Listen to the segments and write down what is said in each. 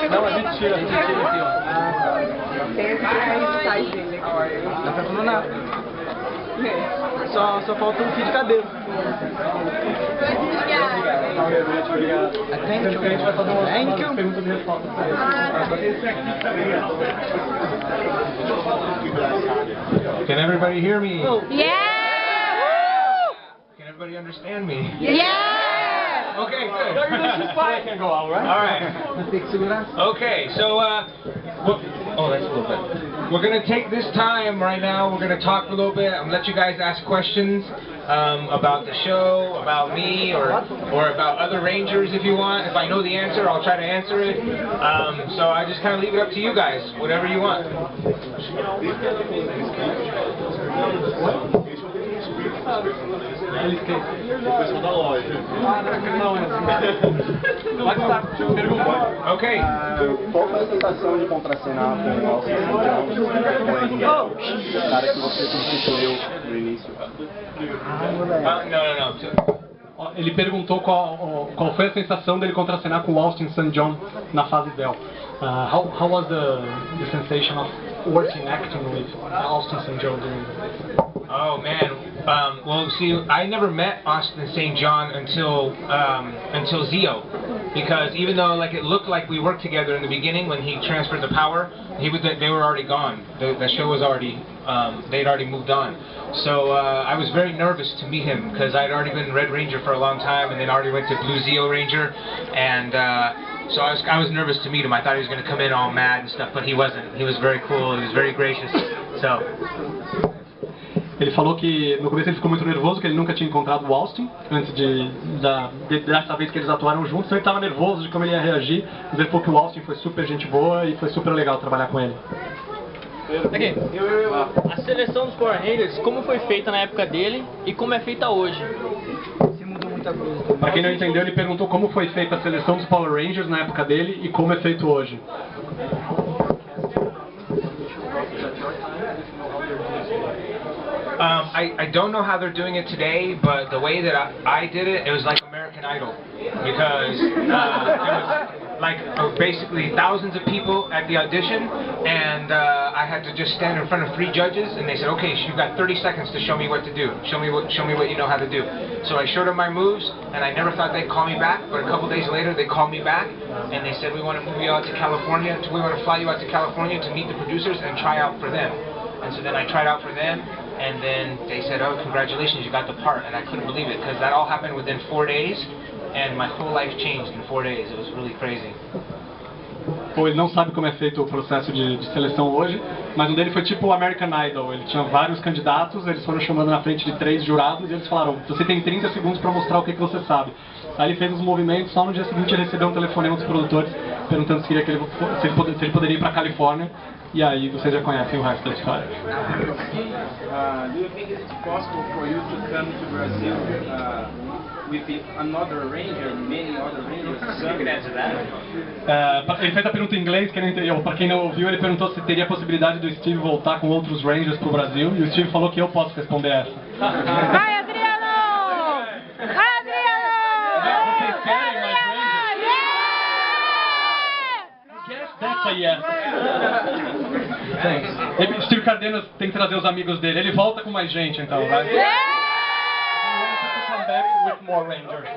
Não, a gente tira aqui, ó. Dá pra clonar. Só falta um fio de cabelo. Obrigado. Thank you. A gente vai fazer umas perguntas e respostas. Can everybody hear me? Yeah! Can everybody understand me? Yeah! Okay, good. I can go out, right? All right. Okay, so that's a little bit. We're gonna take this time right now. We're gonna talk a little bit. I'm gonna let you guys ask questions about the show, about me, or about other Rangers if you want. If I know the answer, I'll try to answer it. So I just kind of leave it up to you guys, whatever you want. Pessoal da loja. Ok. Qual foi a sensação de contracenar com o Austin o cara que você substituiu no início? Não. Ele perguntou qual foi a sensação dele contracenar com o Austin St. John na fase Bell. How was the sensation of working acting with Austin St. John doing this? Oh man, well see, I never met Austin St. John until Zio, because even though like it looked like we worked together in the beginning when he transferred the power, they were already gone. The show was already they'd already moved on. So I was very nervous to meet him because I'd already been Red Ranger for a long time and then already went to Blue Zio Ranger, and so I was nervous to meet him. I thought he was going to come in all mad and stuff, but he wasn't. He was very cool. He was very gracious. So. Ele falou que no começo ele ficou muito nervoso, que ele nunca tinha encontrado o Austin antes dessa vez que eles atuaram juntos, então ele estava nervoso de como ele ia reagir, mas ele falou que o Austin foi super gente boa e foi super legal trabalhar com ele. Aqui, a seleção dos Power Rangers, como foi feita na época dele e como é feita hoje? Para quem não entendeu, ele perguntou como foi feita a seleção dos Power Rangers na época dele e como é feito hoje. I don't know how they're doing it today, but the way that I did it, it was like American Idol, because it was like basically thousands of people at the audition, and I had to just stand in front of 3 judges, and they said, okay, you've got 30 seconds to show me what to do. Show me what you know how to do. So I showed them my moves, and I never thought they'd call me back, but a couple days later they called me back, and they said, we want to move you out to California, we want to fly you out to California to meet the producers and try out for them. And so then I tried out for them, and then they said, oh, congratulations, you got the part. And I couldn't believe it, because that all happened within 4 days, and my whole life changed in 4 days. It was really crazy. Ou ele não sabe como é feito o processo de seleção hoje, mas um dele foi tipo o American Idol. Ele tinha vários candidatos, eles foram chamando na frente de 3 jurados, e eles falaram, você tem 30 segundos para mostrar o que você sabe. Aí ele fez os movimentos, só no dia seguinte ele recebeu um telefonema dos produtores, perguntando se ele poderia ir para a Califórnia. E aí vocês já conhecem o resto da história. Do you think it's possible for you to come to Brazil with another ranger, many other rangers? You can answer that. Ele fez a pergunta em inglês, que não entendeu. Para quem não ouviu, ele perguntou se teria a possibilidade do Steve voltar com outros rangers para o Brasil, e o Steve falou que eu posso responder essa. Vai, Adriano! Vai, Adriano! Vocês querem mais rangers? Yes, that's a yes. Thanks. Steve Cardenas tem que trazer os amigos dele. Ele volta com mais gente, então, vai? Yeah! Come back with more rangers.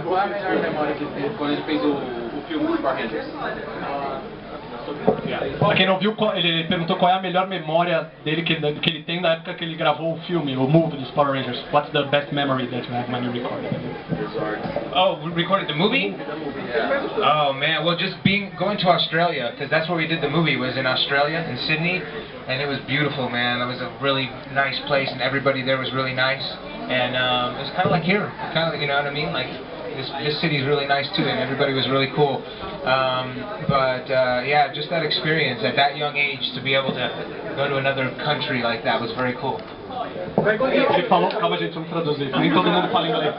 Qual a melhor memória que teve quando ele fez o filme dos Power Rangers? Pra quem não viu, ele perguntou qual é a melhor memória dele que ele tem da época que ele gravou o filme, o movie dos Power Rangers. What's the best memory that you have when you recorded it? Oh, we recorded the movie? Oh man, well just going to Australia, because that's where we did the movie, was in Australia, in Sydney, and it was beautiful, man. It was a really nice place, and everybody there was really nice, and it was kind of like here, kind of, you know what I mean, like this city's really nice too, and everybody was really cool. Yeah, just that experience at that young age to be able to go to another country like that was very cool. Ele falou, calma gente, vamos traduzir, nem todo mundo fala inglês.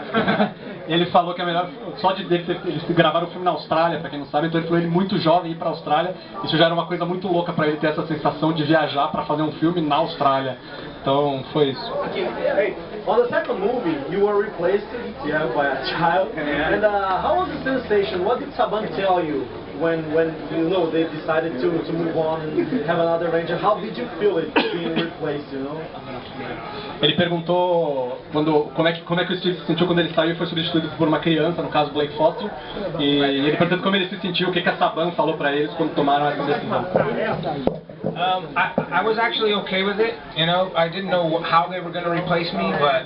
Ele falou que a melhor, só de eles gravaram o filme na Austrália, pra quem não sabe, então ele falou ele muito jovem ir pra Austrália, isso já era uma coisa muito louca pra ele ter essa sensação de viajar pra fazer um filme na Austrália. Então foi isso. Hey, on the second movie, you were replaced, yeah, by a child. And how was the sensation? What did Saban tell you when you know they decided to move on and have another ranger? How did you feel it being replaced? You know? Ele perguntou como é que o Steve se sentiu quando ele saiu e foi substituído por uma criança, no caso Blake Foster. E ele perguntou como ele se sentiu, o que a Saban falou pra eles quando tomaram essa decisão. I was actually okay with it. You know, I didn't know how they were going to replace me, but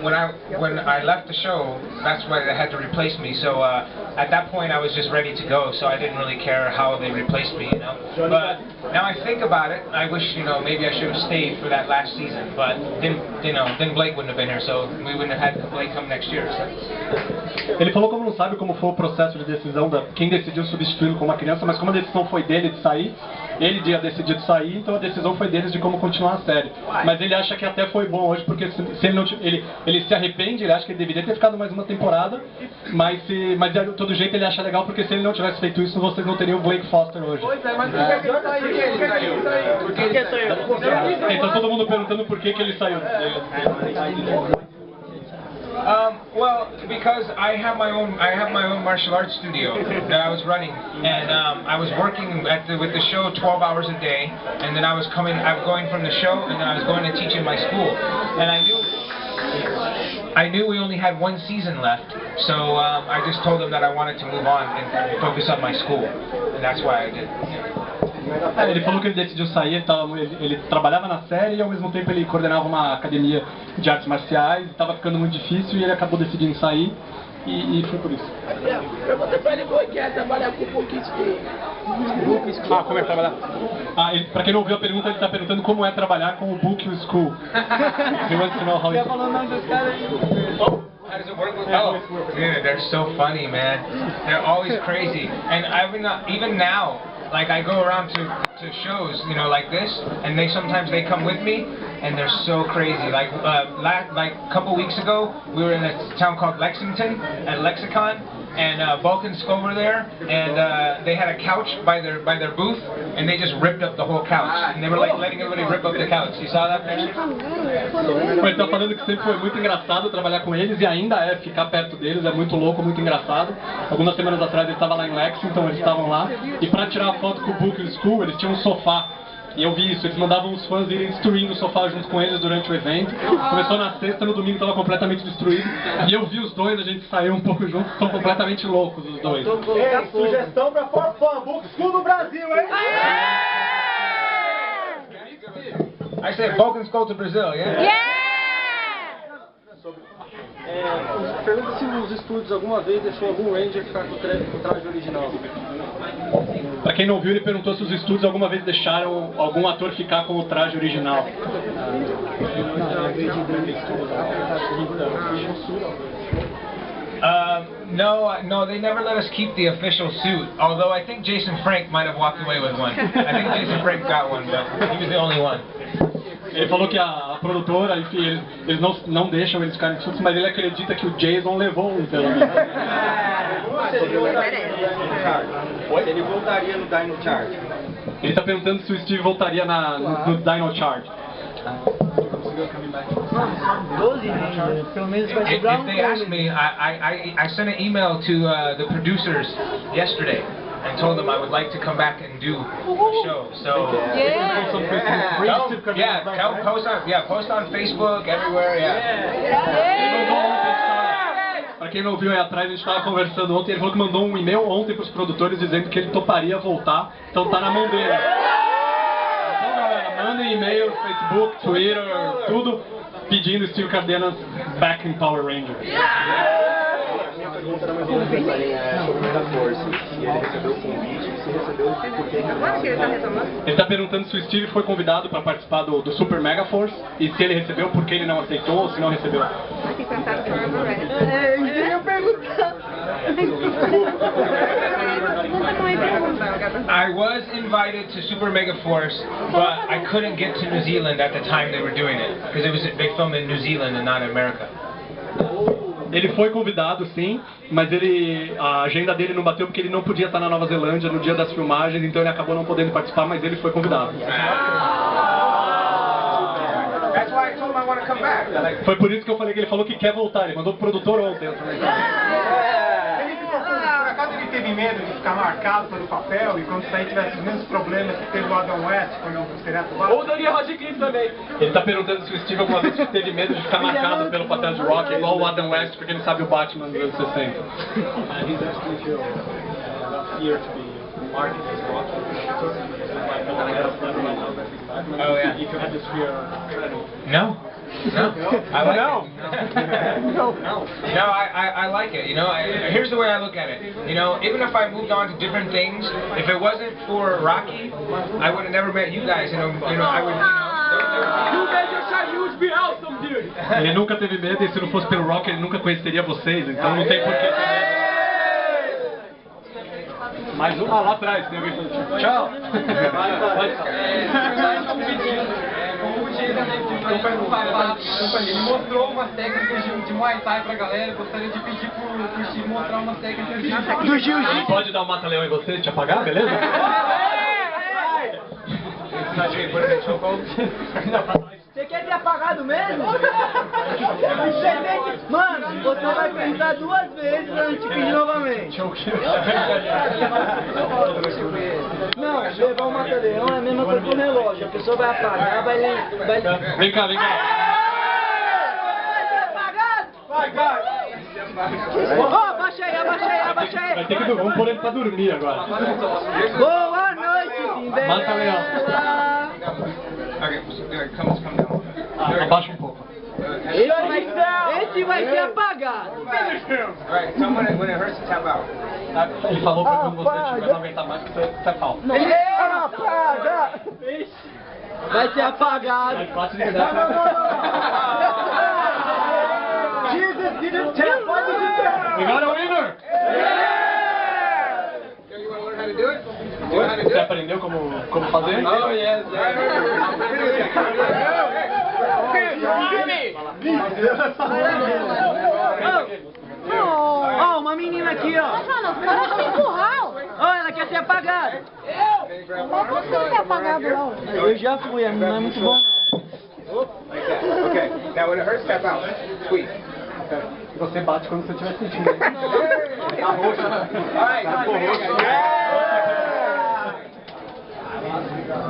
when I left the show, that's why they had to replace me. So at that point, I was just ready to go. So I didn't really care how they replaced me. You know, but now I think about it, I wish maybe I should have stayed for that last season. But then Blake wouldn't have been here, so we wouldn't have had Blake come next year. So. Ele falou como não sabe como foi o processo de decisão quem decidiu substituí-lo como uma criança, mas como a decisão foi dele de sair, ele tinha decidido sair, então a decisão foi deles de como continuar a série. Mas ele acha que até foi bom hoje, porque se ele não ele se arrepende, ele acha que ele deveria ter ficado mais uma temporada, mas de todo jeito ele acha legal, porque se ele não tivesse feito isso, vocês não teriam o Blake Foster hoje. Pois é, mas por que ele saiu? Por que ele saiu? Então todo mundo perguntando por que ele saiu. Well, because I have my own martial arts studio that I was running, and I was working with the show 12 hours a day, and then I was going from the show, and then I was going to teach in my school, and I knew we only had one season left, so I just told them that I wanted to move on and focus on my school, and that's why I did. Ele falou que ele decidiu sair, ele trabalhava na série e ao mesmo tempo ele coordenava uma academia de artes marciais, estava ficando muito difícil e ele acabou decidindo sair e foi por isso. Pergunta pra ele como é que é trabalhar com o Book School. Como é trabalhar? Pra quem não ouviu a pergunta, ele está perguntando como é trabalhar com o Book School. He wants to know how it's... How does it work with dude, they're so funny, man. They're always crazy. And even now, like I go around to shows, like this, and sometimes they come with me, and they're so crazy. Like a couple weeks ago, we were in a town called Lexington at Lexicon, and Bulk and Skull were there, and they had a couch by their booth, and they just ripped up the whole couch, and they were like letting everybody rip up the couch. You saw that picture? Ele tá falando que sempre foi muito engraçado trabalhar com eles e ainda é ficar perto deles, é muito louco, muito engraçado. Algumas semanas atrás ele estava lá em Lexington, eles estavam lá, e para tirar a foto com o Book School, eles tinham um sofá. E eu vi isso, eles mandavam os fãs irem destruindo o sofá junto com eles durante o evento. Começou na sexta, no domingo estava completamente destruído. E eu vi os dois, a gente saiu um pouco juntos, estão completamente loucos os dois. Ei, sugestão pra Forfã, Book School no Brasil, hein? I said Bulk and Skull to Brazil, yeah? Pergunta se os estúdios alguma vez deixou algum Ranger ficar com o traje original. Pra quem não viu, ele perguntou se os estúdios alguma vez deixaram algum ator ficar com o traje original. No, they never let us keep the official suit. Although I think Jason Frank might have walked away with one. I think Jason Frank got one, but he was the only one. Ele falou que a produtora, enfim, eles não deixam eles ficarem com suits, mas ele acredita que o Jason levou um, pelo menos. Se ele voltaria no Dino Charge. Ele está perguntando se o Steve voltaria no Dino Charge. Pelo menos vai sobrar If they ask me, I sent an email to the producers yesterday and told them I would like to come back and do the show. So post on Facebook, everywhere. Para quem não viu aí atrás, a gente estava conversando ontem, ele falou que mandou um e-mail ontem para os produtores dizendo que ele toparia voltar, então tá na mão dele. Então galera, mandem e-mail, Facebook, Twitter, tudo pedindo Steve Cardenas back in Power Ranger. Minha pergunta era mais ou menos sobre o Megaforce, se ele recebeu o convite, se recebeu, por que ele está perguntando se o Steve foi convidado para participar do Super Mega Force e se ele recebeu, por que ele não aceitou ou se não recebeu. Eu ia perguntar. I was invited to Super Mega Force, but I couldn't get to New Zealand at the time they were doing it because they filmed in New Zealand and not in America. Ele foi convidado, sim, mas a agenda dele não bateu porque ele não podia estar na Nova Zelândia no dia das filmagens, então ele acabou não podendo participar, mas ele foi convidado. Foi por isso que eu falei que ele falou que quer voltar, ele mandou pro produtor ontem. Eu falei, por acaso ele teve medo de ficar marcado pelo papel e quando sair tivesse os mesmos problemas que teve o Adam West quando o seriado lá? Ou Daniel Radcliffe também. Ele tá perguntando se o Steve alguma vez teve medo de ficar marcado pelo papel de Rock, igual o Adam West, porque ele sabe o Batman dos anos 60. Oh yeah. If you had this fear, No. No, I like No. it. No, I like it. You know, here's the way I look at it. You know, even if I moved on to different things, if it wasn't for Rocky, I would have never met you guys. I would. You made your childhood be awesome, dude! Ele nunca teve medo e se não fosse pelo Rock ele nunca conheceria vocês, então não tem porquê ter medo. Mais uma lá atrás, tem alguém falando tchau. Ele mostrou umas técnicas de Muay Thai pra galera. Gostaria de pedir pro Steve mostrar umas técnicas do Jiu-Jitsu. Ele pode dar um mata-leão em você e te apagar, beleza? Você quer ser apagado mesmo? Mano, você vai pensar 2 vezes antes de pedir novamente. Não, levar um mata-leão é a mesma coisa que um relógio. A pessoa vai apagar, vai... Vem cá, vem cá. Vai ser apagado? Vai. Abaixa aí. Vai ter que vamos pôr ele pra dormir agora. Boa noite, Zimbé. Mata-leão. Come down. Abaixa um pouco. Esse vai ser apagado. Alright, so when it hurts to tap out. Ele falou pra quando você não aguentar mais que você é pau. Apaga! Vai ser apagado. Jesus didn't tell. What did you tell? We got a winner! You want to learn how to do it? Do you know how to do Você it? aprendeu como fazer? Oh yes. Ó, uma menina aqui, ó. Mano, para de empurrar. Ó, ela quer ser apagada. Não posso ser apagado, não. Eu já fui, não é muito bom. Like that. Okay. Now when it hurts, tap out. Squeeze. Você bate quando você estiver sentindo. Alright.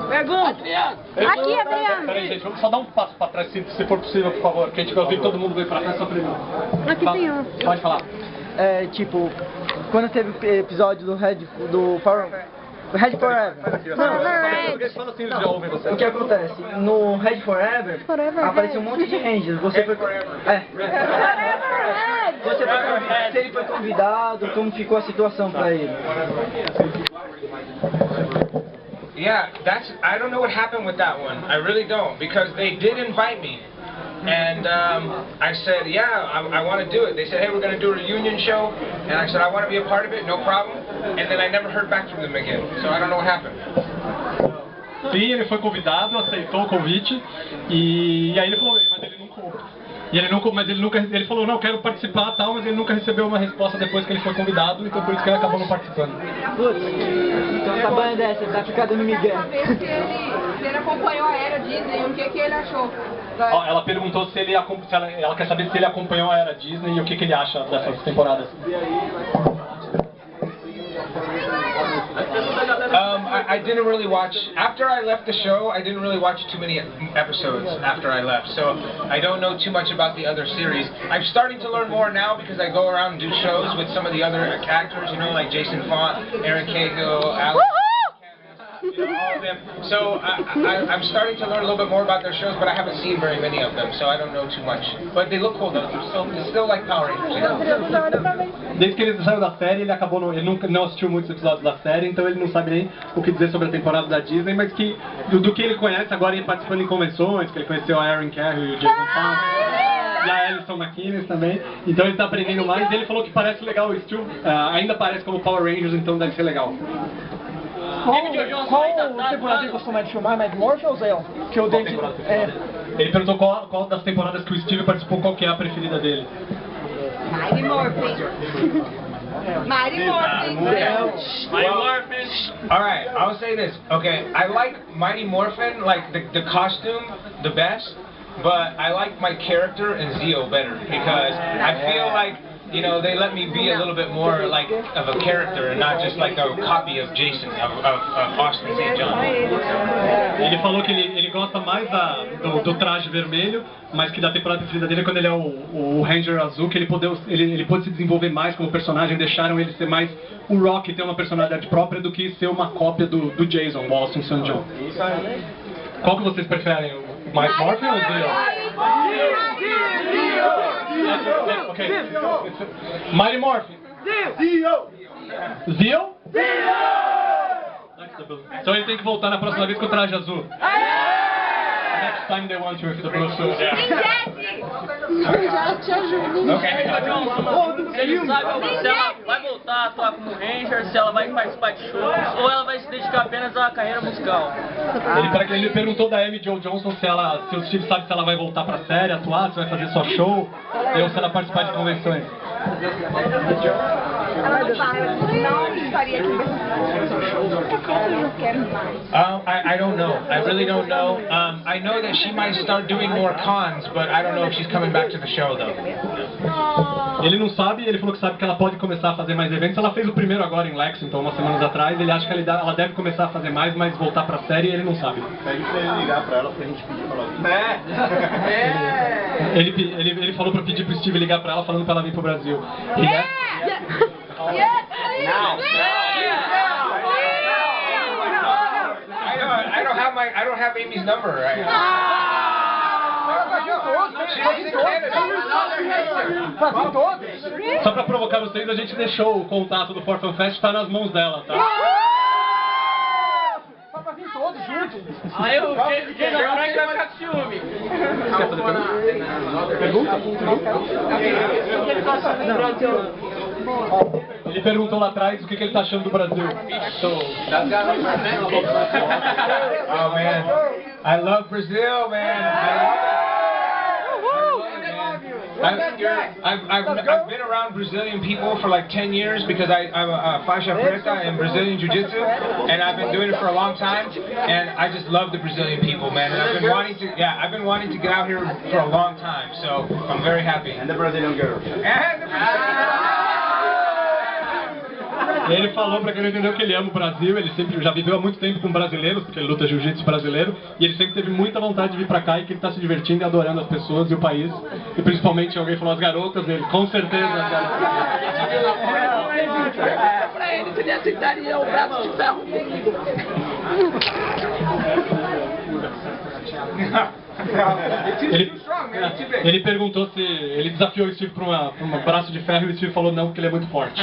Pergunta. Aqui, Adriano. Peraí, gente, vamos só dar um passo pra trás, se for possível, por favor. Que a gente vai ouvir todo mundo veio pra cá só primeiro. Aqui tem um. Pode falar. É, tipo, quando teve o episódio do Red Forever. Fala assim, eles já ouvem você. O que acontece? No Red Forever, apareceu um monte de Rangers. Você foi... Você foi... Se ele foi convidado, como ficou a situação pra ele? Yeah, I don't know what happened with that one. I really don't, because they did invite me. And I said, yeah, I want to do it. They said, hey, we're going to do a reunion show. And I said, I want to be a part of it, no problem. And then I never heard back from them again. So I don't know what happened. Sim, ele foi convidado, aceitou o convite. E aí ele falou, mas ele nunca... Ele falou, não, quero participar e tal, mas ele nunca recebeu uma resposta depois que ele foi convidado, então por isso que ele acabou não participando. Putz, então essa banda dessa, tá ficando no Miguel. Se ele acompanhou a era Disney, o que ele achou? Ó, ela perguntou se ele ela quer saber se ele acompanhou a era Disney e o que ele acha dessas temporadas. I didn't really watch, after I left the show, I didn't really watch too many episodes after I left, so I don't know too much about the other series. I'm starting to learn more now because I go around and do shows with some of the other actors, you know, like Jason Font, Aaron Cagle, Alex, all of them. So I'm starting to learn a little bit more about their shows, but I haven't seen very many of them, so I don't know too much. But they look cool though, it's still like Power Rangers, you know? Desde que ele saiu da série, ele nunca não assistiu muitos episódios da série, então ele não sabe nem o que dizer sobre a temporada da Disney, mas que do que ele conhece agora, ele participando em convenções, que ele conheceu a Aaron Carey e o Jason Font, e a Alison McInnes também, então ele tá aprendendo mais, e ele falou que parece legal o estilo, ainda parece como Power Rangers, então deve ser legal. Qual temporada ele gostou mais de filmar? Mad Morph ou Zell? Que eu dei Ele perguntou qual das temporadas que o Steve participou, qual que é a preferida dele. Mighty Morphin. Mighty Morphin. Mighty Morphin. Alright, I'll say this. Okay, I like Mighty Morphin, like the costume, the best, but I like my character and Zio better because I feel like, you know, they let me be a little bit more like of a character and not just like a copy of Jason, of Austin St. John. Ele falou que ele gosta mais do traje vermelho, mas que da temporada preferida dele é quando ele é o Ranger azul, que ele pôde se desenvolver mais como personagem, deixaram ele ser mais o Rock, ter uma personalidade própria do que ser uma cópia do Jason, do Austin St. John. Qual que vocês preferem? O Mighty Morphin ou o Zio? Okay. Mighty Morphin. Zio! Zio? Então ele tem que voltar na próxima vez com o traje azul. Next time they want you with the blue suit. Ele sabe se ela vai voltar a atuar como Ranger, se ela vai participar de shows, ou ela vai se dedicar apenas à carreira musical. Ele perguntou da Amy Jo Johnson se o Steve sabe se ela vai voltar pra série, atuar, se vai fazer só show, ou se ela participar de convenções. Ela não faria aqui. I don't know. I really don't know. I know that she might start doing more cons, but I don't know if she's coming back to the show though. Ele não sabe, ele falou que sabe que ela pode começar a fazer mais eventos. Ela fez o primeiro agora em Lexington, umas semanas atrás. Ele acha que ela deve começar a fazer mais, mas voltar pra série ele não sabe. Pede pra ele ligar pra ela pra gente pedir pra ela vir. Ele falou pra pedir pro Steve ligar pra ela falando pra ela vir pro Brasil. I don't have Amy's number right now. Só pra provocar vocês, a gente deixou o contato do Forfan Fest, tá nas mãos dela, tá? Só pra vir todos juntos. Aí o Jason Frank vai ficar com ciúme. Ele perguntou lá atrás o que ele tá achando do Brasil. Oh man, I love Brazil, man. I've been around Brazilian people for like 10 years because I'm a faixa preta in Brazilian Jiu-Jitsu, and I've been doing it for a long time, and I just love the Brazilian people, man. And I've been wanting to get out here for a long time, so I'm very happy. And the Brazilian girls. Ele falou pra quem não entendeu que ele ama o Brasil, ele sempre já viveu há muito tempo com brasileiros, porque ele luta jiu-jitsu brasileiro, e ele sempre teve muita vontade de vir pra cá e que ele tá se divertindo e adorando as pessoas e o país, e principalmente alguém falou as garotas, ele com certeza as garotas. Pra ele, se ele aceitaria o braço de ferro comigo. Ele perguntou se ele desafiou o Steve para um braço de ferro e o Steve falou não, porque ele é muito forte.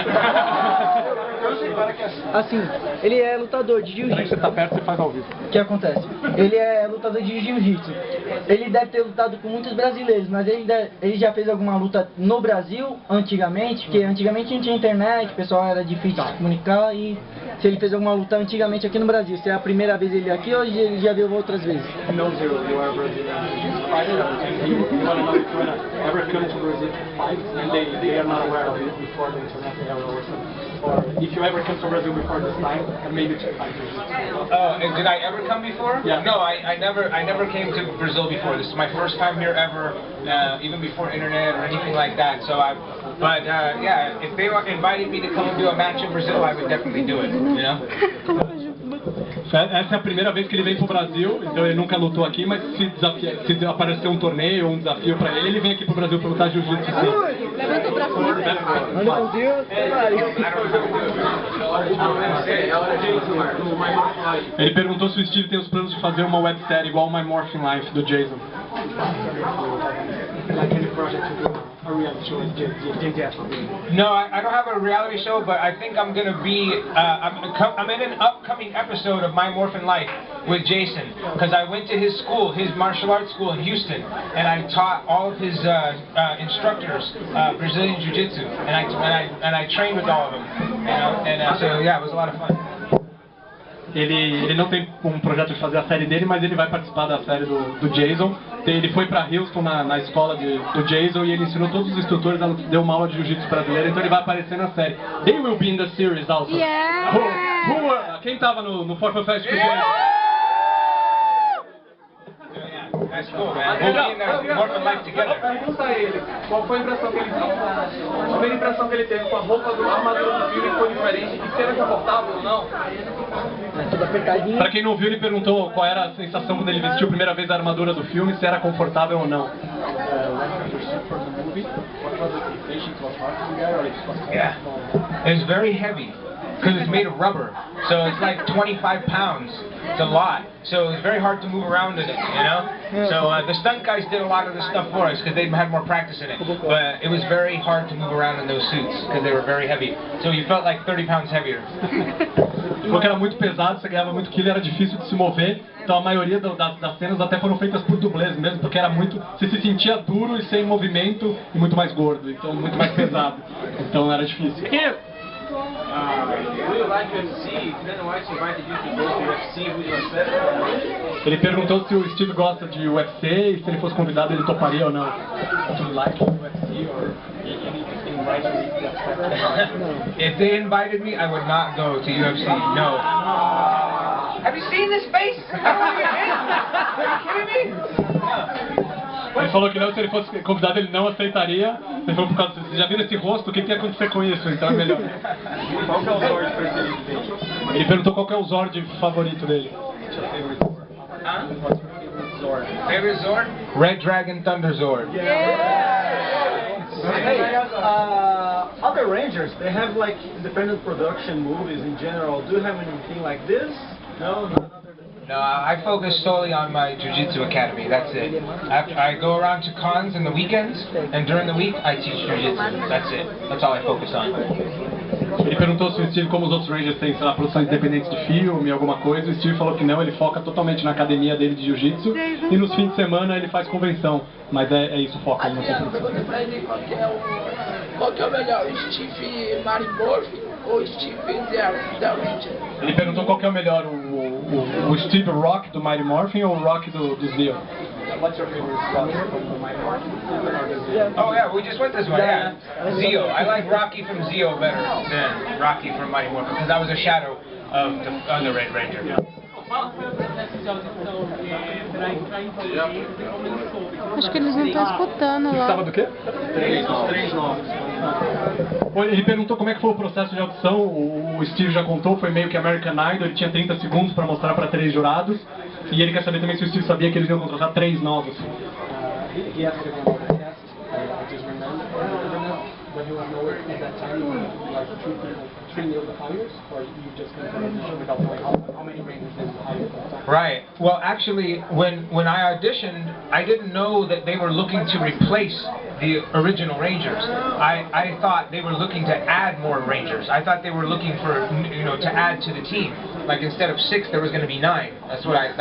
Assim, ele é lutador de jiu-jitsu. Você tá perto, você faz ao vivo. O que acontece? Ele é lutador de jiu-jitsu. Ele deve ter lutado com muitos brasileiros, mas ele já fez alguma luta no Brasil, antigamente, porque antigamente não tinha internet, o pessoal era difícil de se comunicar, e se ele fez alguma luta antigamente aqui no Brasil, se é a primeira vez ele aqui ou ele já viu outras vezes? No, Zero, you are Brazilian fighter, and you want to know if you ever come to Brazil to fight, and they are not aware of it before the internet era or something. Or if you ever come to Brazil before this time, maybe to fight. Oh, and did I ever come before? Yeah. No, I never came to Brazil before. This is my first time here ever, even before internet or anything like that. So yeah, if they invited me to come and do a match in Brazil, I would definitely do it. You know. Essa é a primeira vez que ele vem pro Brasil, então ele nunca lutou aqui, mas se aparecer um torneio ou um desafio pra ele, ele vem aqui pro Brasil pra lutar jiu-jitsu. Levanta o braço de ferro. Ele perguntou se o Steve tem os planos de fazer uma websérie igual My Morphin Life do Jason. No, I don't have a reality show, but I think I'm gonna be. I'm in an upcoming episode of My Morphin Life with Jason because I went to his school, his martial arts school in Houston, and I taught all of his instructors Brazilian Jiu-Jitsu, and I trained with all of them. You know, and so yeah, it was a lot of fun. Ele não tem um projeto de fazer a série dele, mas ele vai participar da série do Jason. ele foi pra Houston na escola do Jason e ele ensinou todos os instrutores, deu uma aula de jiu-jitsu brasileiro, então ele vai aparecer na série. They will be in the series also. Yeah! Quem tava no Forfa Fest com o Jason? That's cool, man. We'll be in there more than life together. Pergunta a ele qual foi a impressão que ele teve. A primeira impressão que ele teve com a roupa a armadura do filme foi diferente. E se era confortável ou não? Pra quem não viu, ele perguntou qual era a sensação quando ele vestiu a primeira vez a armadura do filme, se era confortável ou não. Yeah. It's very heavy because it's made of rubber. So it's like 25 pounds. It's a lot. So it's very hard to move around in it, you know? So the stunt guys did a lot of the stuff for us because they had more practice in it. But it was very hard to move around in those suits because they were very heavy. So you felt like 30 pounds heavier. Porque era muito pesado, você ganhava muito quilo, era difícil de se mover. Então a maioria das cenas até foram feitas por dublês mesmo, porque era muito... Você se sentia duro e sem movimento e muito mais gordo, então muito mais pesado. Então era difícil. Do you like UFC? Then why she invited you to go to UFC with your set? Ele perguntou se o Steve gosta de UFC e se ele fosse convidado ele toparia ou não. Do you like UFC or If they invited me, I would not go to UFC. No. Have you seen this face? Are you kidding me? Ele falou que não, se ele fosse convidado ele não aceitaria. Ele falou por causa disso. Você já viram esse rosto? O que ia acontecer com isso? Então é melhor. Qual que é o Zord preferido dele? Ele perguntou qual que é o Zord favorito dele. Favorite Zord? Red Dragon Thunder Zord. Hey, other Rangers, they have like independent production movies in general. Do you have anything like this? No, not other than... No, I focus solely on my Jiu-Jitsu academy, that's it. I go around to cons in the weekends, and during the week I teach Jiu-Jitsu. That's it. That's all I focus on. Ele perguntou se o Steve, como os outros Rangers, tem, sei lá, produções independentes de filme, alguma coisa. O Steve falou que não, ele foca totalmente na academia dele de Jiu-Jitsu. E nos fins de semana ele faz convenção. Mas é isso o foco. Aqui eu perguntei pra ele qual que é o melhor, Steve Marimorph ou Steve The Ranger? Ele perguntou qual que é o melhor, o Steve Rock do Mighty Morphin ou o Rock do Zio? What's your favorite spot from the Mighty Morphin? Oh yeah, we just went this way, yeah. Zio. I like Rocky from Zio better than Rocky from Mighty Morphin because I was a shadow of the Red Ranger. Acho que eles não estão escutando lá. Estava do quê? Três novos. Ele perguntou como é que foi o processo de audição. O Steve já contou, foi meio que American Idol. Ele tinha 30 segundos para mostrar para 3 jurados. E ele quer saber também se o Steve sabia que eles iam contratar 3 novos. He asked if one of the tests. I just remember, but he was nowhere at that time. Like three of the hires, or you just kind of audition without knowing how many Rangers they hired at that time. Right. Well, actually, when I auditioned, I didn't know that they were looking to replace the original Rangers. I thought they were looking to add more Rangers. I thought they were looking for, to add to the team. Like instead of 6, there was going to be 9. That's what I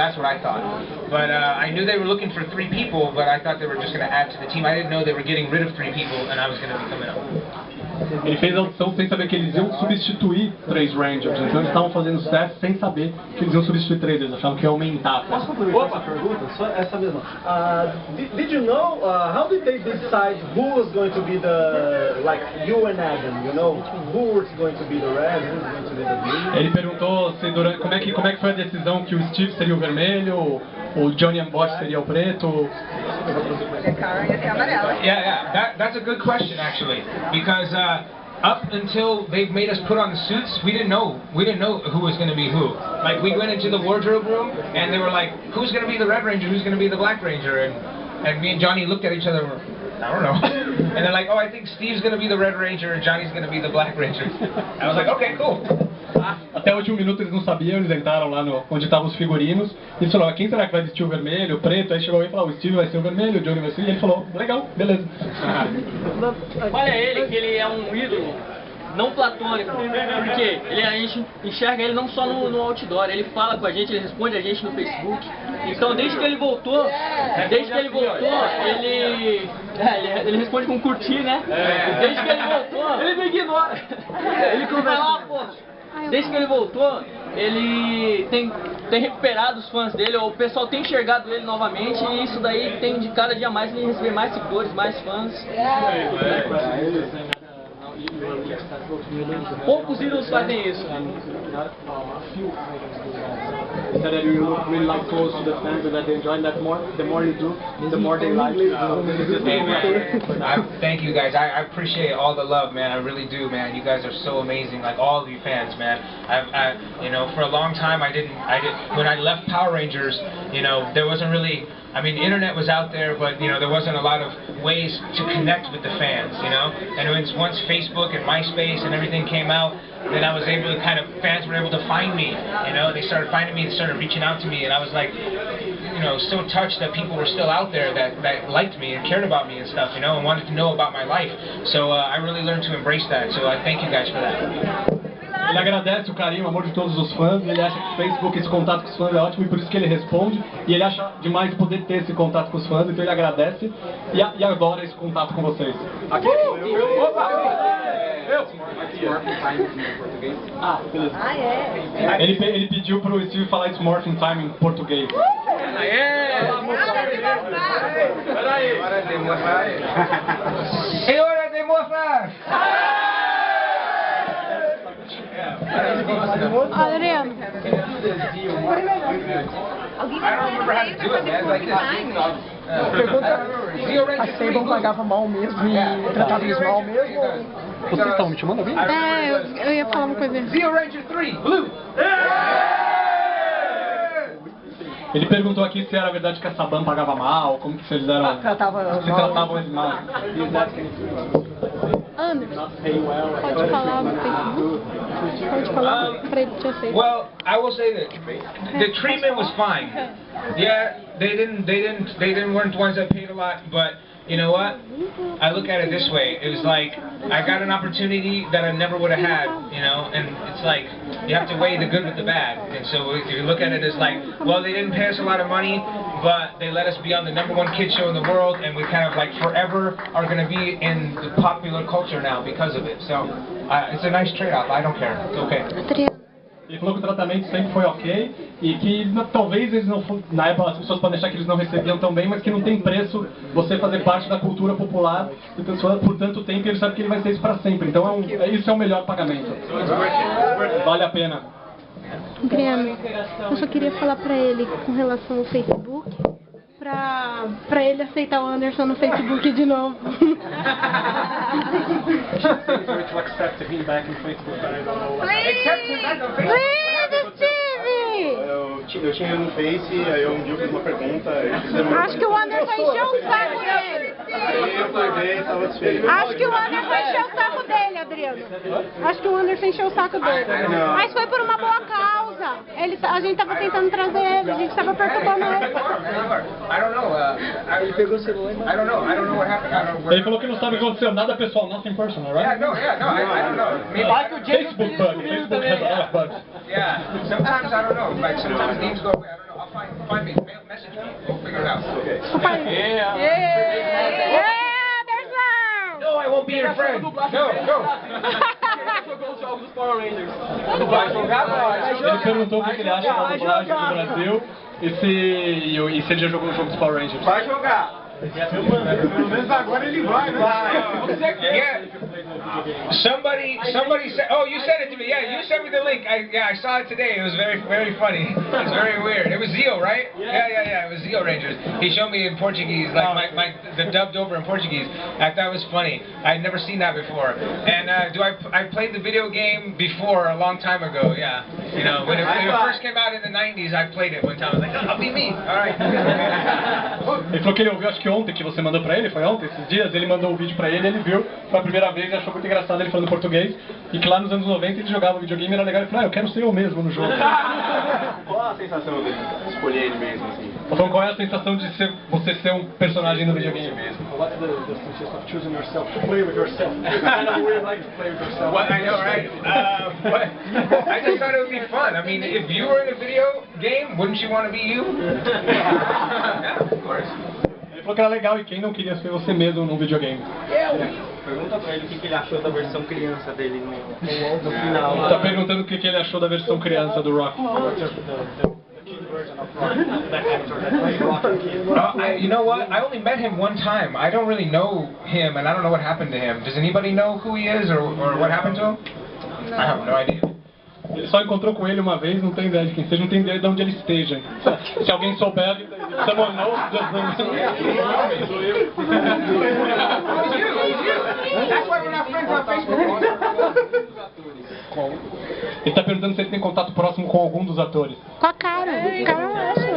thought. But I knew they were looking for 3 people, but I thought they were just going to add to the team. I didn't know they were getting rid of 3 people, and I was going to be coming up. Ele fez a audição sem saber que eles iam substituir 3 Rangers. Então eles estavam fazendo sucesso sem saber que eles iam substituir 3. Eles achavam que ia aumentar. Posso complementar essa pergunta? Só essa mesma. Did you know, how did they decide who was going to be the, like you and Adam, who was going to be the red, who was going to be the blue? Ele perguntou se como é que foi a decisão que o Steve seria o vermelho, o Johnny Ambosh seria o preto. Yeah, that's a good question actually, because up until they've made us put on the suits, we didn't know who was going to be who. Like we went into the wardrobe room and they were like, who's going to be the Red Ranger, who's going to be the Black Ranger, and me and Johnny looked at each other. I don't know. And they're like, oh, I think Steve's going to be the Red Ranger and Johnny's going to be the Black Ranger. I was like, okay, cool. Até o último minuto eles não sabiam, eles entraram lá onde estavam os figurinos e eles falaram, quem será que vai vestir o vermelho, o preto? Aí chegou alguém e falou, o Steve vai ser o vermelho, o Johnny vai ser, e ele falou, legal, beleza. Olha ele, que ele é um ídolo não platônico, porque a gente enxerga ele não só no outdoor, ele fala com a gente, ele responde a gente no Facebook. Então desde que ele voltou, ele responde com curtir, né? Desde que ele voltou, ele me ignora. Ele conversa. Desde que ele voltou, ele tem tem recuperado os fãs dele, o pessoal tem enxergado ele novamente e isso daí tem de cada dia mais ele receber mais seguidores, mais fãs. Poucos ídolos fazem isso. Instead that you look really like close to the fans and that they enjoy that more, the more you do, the more they like you. Thank you guys. I appreciate all the love, man. I really do, man. You guys are so amazing. Like all of you fans, man. You know, for a long time when I left Power Rangers, you know, there wasn't really, I mean, the internet was out there, but you know, there wasn't a lot of ways to connect with the fans, you know. And once Facebook and MySpace and everything came out, then I was able to fans were able to find me, you know. They started finding me, they started reaching out to me, and I was like, you know, so touched that people were still out there that liked me and cared about me and stuff, you know, and wanted to know about my life. So I really learned to embrace that. So I thank you guys for that. Ele agradece o carinho, o amor de todos os fãs, ele acha que o Facebook, esse contato com os fãs é ótimo e por isso que ele responde, e ele acha demais poder ter esse contato com os fãs, então ele agradece e adora esse contato com vocês. Aqui, Beleza. Ele pediu pro Steve falar It's Morphin Time em português. Peraí. Hora de mostrar. É hora de mostrar. Adriano. Vocês vão pagava mal mesmo e tratava eles mal mesmo? Vocês estão me chamando alguém? Eu ia falar uma coisa. Zero Ranger 3, Blue. Ele perguntou aqui se era verdade que a Saban pagava mal, como que eles eram... Se tratavam eles mal. Anderson, pode falar no Facebook? Pode falar pra ele te aceitar. Well, I will say that the treatment was fine. Yeah, they weren't the ones that paid a lot, but you know what? I look at it this way. It was like I got an opportunity that I never would have had, you know, and it's like you have to weigh the good with the bad. And so if you look at it as like, well, they didn't pay us a lot of money, but they let us be on the #1 kid show in the world, and we kind of like forever are going to be in the popular culture now because of it. So it's a nice trade-off. I don't care. It's okay. Ele falou que o tratamento sempre foi ok e que talvez eles não, na época as pessoas podem achar que eles não recebiam tão bem, mas que não tem preço você fazer parte da cultura popular por tanto tempo e ele sabe que ele vai ser isso para sempre. Então isso é o melhor pagamento. Vale a pena. Adriano, eu só queria falar pra ele com relação ao Facebook, pra ele aceitar o Anderson no Facebook de novo. Please, Steve! Eu tinha no Face, aí um dia eu fiz uma pergunta. Acho que o Anderson encheu o saco dele. Aí eu fui ver e tava desfeito. Acho que o Anderson encheu o saco dele, Adriano. Acho que o Anderson encheu o saco dele. Mas foi por uma boa causa. A gente tava tentando trazer ele, a gente tava perturbando ele. I don't know. Ele pegou o celular e I don't know what happened. Ele falou que não sabe o que aconteceu, nada pessoal, nothing personal, right? I don't know. Maybe Facebook bug, Facebook has a lot of bugs. Yeah, sometimes I don't know. Like sometimes names go away. I don't know. I'll find me. Message me. We'll figure it out. Okay. Anderson! No, I won't be your friend. No. Jogou os jogos dos Power Rangers. Vai jogar, Ele perguntou o que ele acha da dublagem no Brasil e se ele já jogou o jogo dos Power Rangers. Vai jogar! Pelo menos agora ele vai, né? Yeah. Somebody said, oh, you sent it to me. Yeah, you sent me the link. I saw it today. It was very funny. It's very weird. It was Zio, right? Yeah. It was Zio Rangers. He showed me in Portuguese, like the dubbed over in Portuguese. I thought it was funny. I'd never seen that before. And I played the video game before a long time ago. Yeah, you know when it first came out in the 90s, I played it one time. I was like, oh, I'll be me. All right. Ele falou que ele ouviu, acho que ontem que você mandou pra ele, foi ontem, esses dias, ele mandou o vídeo pra ele, ele viu, foi a primeira vez, achou muito engraçado ele falando português, e que lá nos anos 90 ele jogava videogame, era legal, ele falou, eu quero ser eu mesmo no jogo. Qual a sensação dele escolher ele mesmo, assim? Então qual é a sensação de você ser um personagem no videogame mesmo? What's the sensation of choosing yourself, to play with yourself? I know we like to play with yourself. Well, I know, right? But I just thought it would be fun. I mean, if you were in a video game, wouldn't you want to be you? Yeah, of course. Ele falou que era legal e quem não queria ser você mesmo num videogame. Pergunta pra ele o que ele achou da versão criança dele no final. Tá perguntando o que ele achou da versão criança do Rock. You know what? I only met him one time. I don't really know him, and I don't know what happened to him. Does anybody know who he is or what happened to him? I have no idea. Ele só encontrou com ele uma vez, não tem ideia de quem seja, não tem ideia de onde ele esteja. Se alguém souber, someone knows, just That's why we're not friends on Facebook. Ele está perguntando se ele tem contato próximo com algum dos atores. Com a cara. O cara eu acho.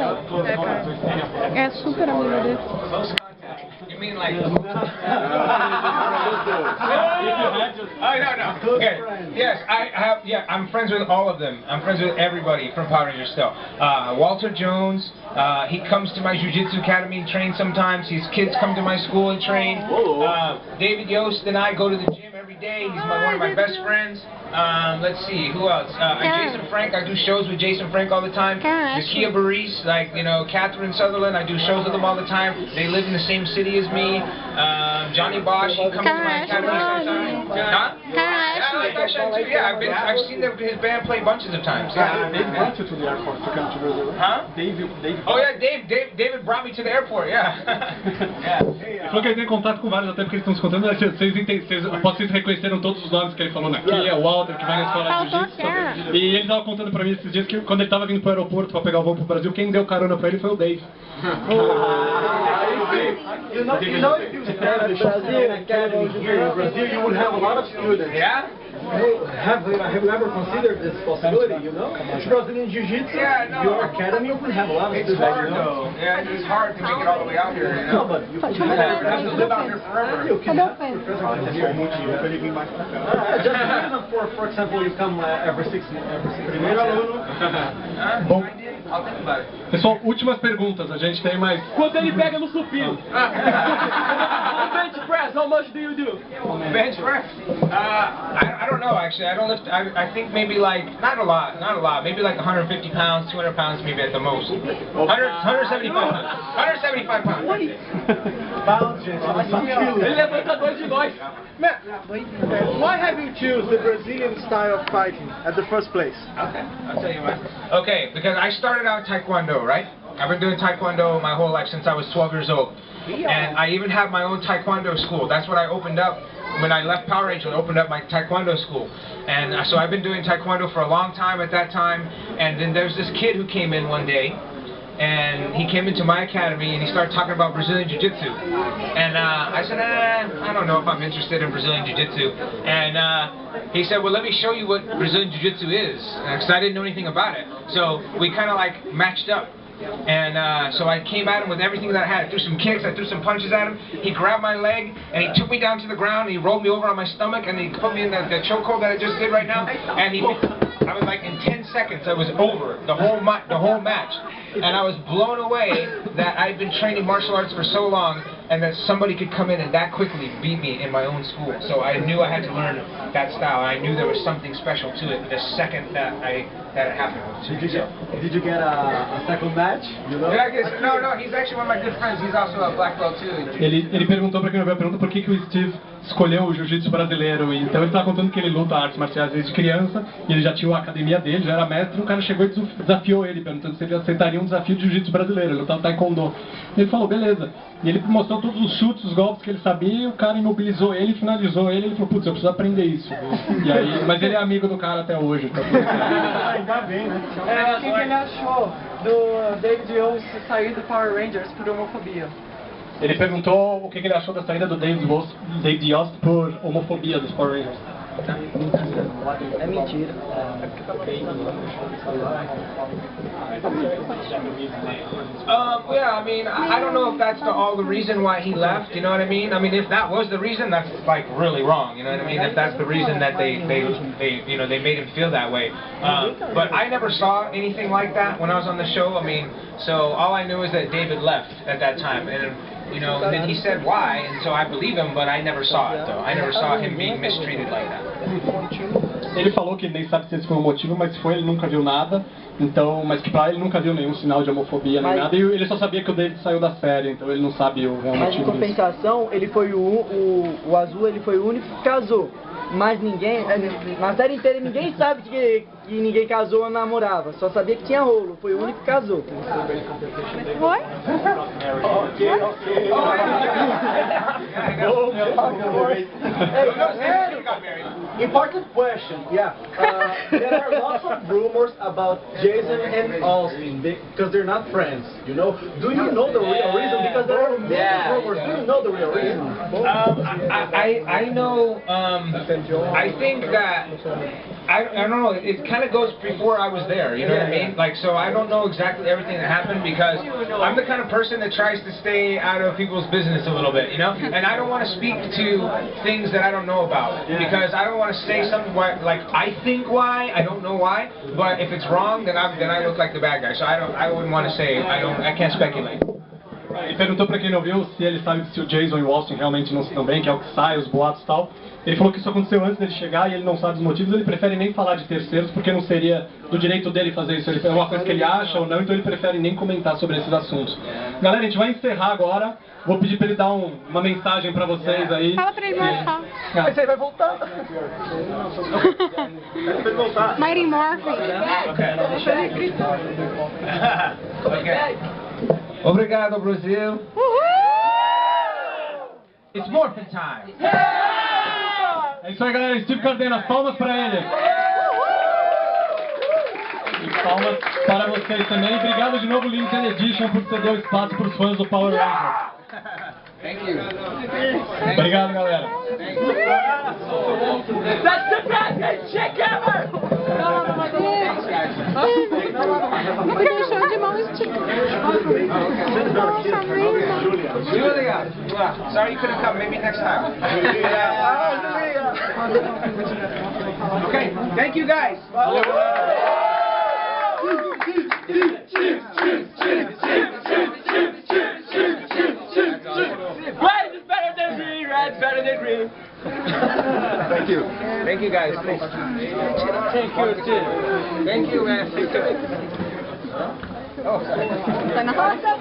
É super amigo dele. You mean like? Oh no. Okay. Yes, I have. Yeah, I'm friends with all of them. I'm friends with everybody from Power Rangers still. Walter Jones. He comes to my Jiu-Jitsu academy and trains sometimes. His kids come to my school and train. David Yost and I go to the gym every day. He's one of my best friends. Let's see, who else? Jason Frank. I do shows with Jason Frank all the time. Nakia Baris, like Catherine Sutherland. I do shows with them all the time. They live in the same city as me. Johnny Bosch. He comes to my academy sometimes. Huh? Yeah, I've seen his band play bunches of times. Yeah. Dave brought you to the airport to come to Brazil. Huh? Dave. Oh yeah, David brought me to the airport. Yeah. Ele falou que ele tem contato com vários, até porque eles estão se contando. Vocês reconheceram todos os nomes que ele falou Nakia, Walter, que vai na escola de jiu-jitsu. E ele estava contando pra mim esses dias que quando ele estava vindo pro aeroporto pra pegar o voo pro Brasil, quem deu carona pra ele foi o Dave. You know, if you have the Brazil Academy here in Brazil, you would have a lot of students. Yeah? Have you ever considered this possibility, Brazilian Jiu-Jitsu, your academy would have a lot of students. It's hard though. Yeah, it's hard to make it all the way out here, No, but you could have to live out here forever. You can have just the reason for example, you come every 6 months. Bom, I'll think about it. pessoal, últimas perguntas, a gente tem mais... Quando ele pega no supino. Bench press, how much do you do? Bench press? I don't know actually. I don't lift. I think maybe like not a lot, maybe like 150 pounds, 200 pounds maybe at the most. 175 pounds. 175 pounds. Ele levanta 2 de nós. Why have you choose the Brazilian style of fighting at the first place? Okay, I'll tell you why. Okay, because I started out Taekwondo, right? I've been doing Taekwondo my whole life since I was 12 years old. And I even have my own Taekwondo school. That's what I opened up when I left Power Rangers. I opened up my Taekwondo school. And so I've been doing Taekwondo for a long time at that time. And then there's this kid who came in one day. And he came into my academy and he started talking about Brazilian Jiu-Jitsu. And I said, I don't know if I'm interested in Brazilian Jiu-Jitsu. And he said, well, let me show you what Brazilian Jiu-Jitsu is. Because I didn't know anything about it. So we kind of like matched up. And so I came at him with everything that I had. I threw some kicks, I threw some punches at him. He grabbed my leg and he took me down to the ground. And he rolled me over on my stomach and he put me in the chokehold that I just did right now. And I was like, in 10 seconds, I was over the whole match. And I was blown away that I'd been training martial arts for so long and that somebody could come in and that quickly beat me in my own school. So I knew I had to learn that style. I knew there was something special to it the second that it happened. Did you get a second match? No, he's actually one of my good friends. He's also a black belt too. Ele perguntou pra quem não viu a pergunta por que o Steve escolheu o jiu-jitsu brasileiro. Então ele estava contando que ele luta artes marciais desde criança e ele já tinha a academia dele, já era mestre. Um cara chegou e desafiou ele, perguntando se ele aceitaria um desafio de jiu-jitsu brasileiro. Ele lutava taekwondo. Ele falou, beleza. E ele mostrou todos os chutes, os golpes que ele sabia. O cara imobilizou ele, finalizou ele. Ele falou, putz, eu preciso aprender isso. E aí, mas ele é amigo do cara até hoje. Tá ainda bem, né? O que ele achou do David Yost sair do Power Rangers por homofobia? Ele perguntou o que ele achou da saída do David Yost por homofobia dos Power Rangers. É mentira. Yeah, I mean, I don't know if that's all the reason why he left, you know what I mean? I mean, if that was the reason, that's like really wrong, you know what I mean? If that's the reason that they made him feel that way. But I never saw anything like that when I was on the show. I mean, so all I knew is that David left at that time. And and then he said why, and so I believe him, but I never saw it, though. I never saw him being mistreated like that. Ele falou que nem sabe se esse foi o motivo, mas foi, ele nunca viu nada. Então, mas que pra ele nunca viu nenhum sinal de homofobia nem nada. E ele só sabia que o David saiu da série, então ele não sabe o real motivo. Mas em compensação, ele foi o Azul, ele foi o único que casou. Mas ninguém, na série inteira ninguém sabe que e ninguém casou ou namorava. Só sabia que tinha rolo. Foi o único que casou. Oi? Important question, yeah. There are lots of rumors about Jason and Austin because they're not friends, you know? Do you know the real reason? Because there are many rumors. Do you know the real reason? I know, I think that, I don't know, it kind of goes before I was there, you know what I mean? Like, so I don't know exactly everything that happened because I'm the kind of person that tries to stay out of people's business a little bit, you know? And I don't want to speak to things that I don't know about because I don't want to say something like I think why, I don't know why, but if it's wrong, then I look like the bad guy. So I wouldn't want to say, I can't speculate. E perguntou pra quem não viu se ele sabe se o Jason e o Austin realmente não se dão bem, que é o que sai, os boatos e tal. Ele falou que isso aconteceu antes dele chegar e ele não sabe os motivos, ele prefere nem falar de terceiros porque não seria do direito dele fazer isso. É uma coisa que ele acha ou não, então ele prefere nem comentar sobre esses assuntos. Galera, a gente vai encerrar agora. Vou pedir pra ele dar uma mensagem pra vocês aí. Fala pra ele marcar. Mas ele vai voltar. Vai voltar. Mighty Morphin. Okay. Obrigado, Brasil. It's morphin' time. É isso aí, galera. Steve Cardenas, palmas pra ele. E palmas para vocês também. Obrigado de novo, Limited Edition, por ceder o espaço para os fãs do Power Rangers. Thank you. Obrigado, galera. That's the best check ever! Me deixou de mão esticada. Nossa, vida. Julia, sorry you couldn't come. Maybe next time. Okay, thank you guys. Red is better than green, red's better than green. Thank you. Thank you guys. Thank you, too. Thank you, man. Oh, sorry. Tá na roça,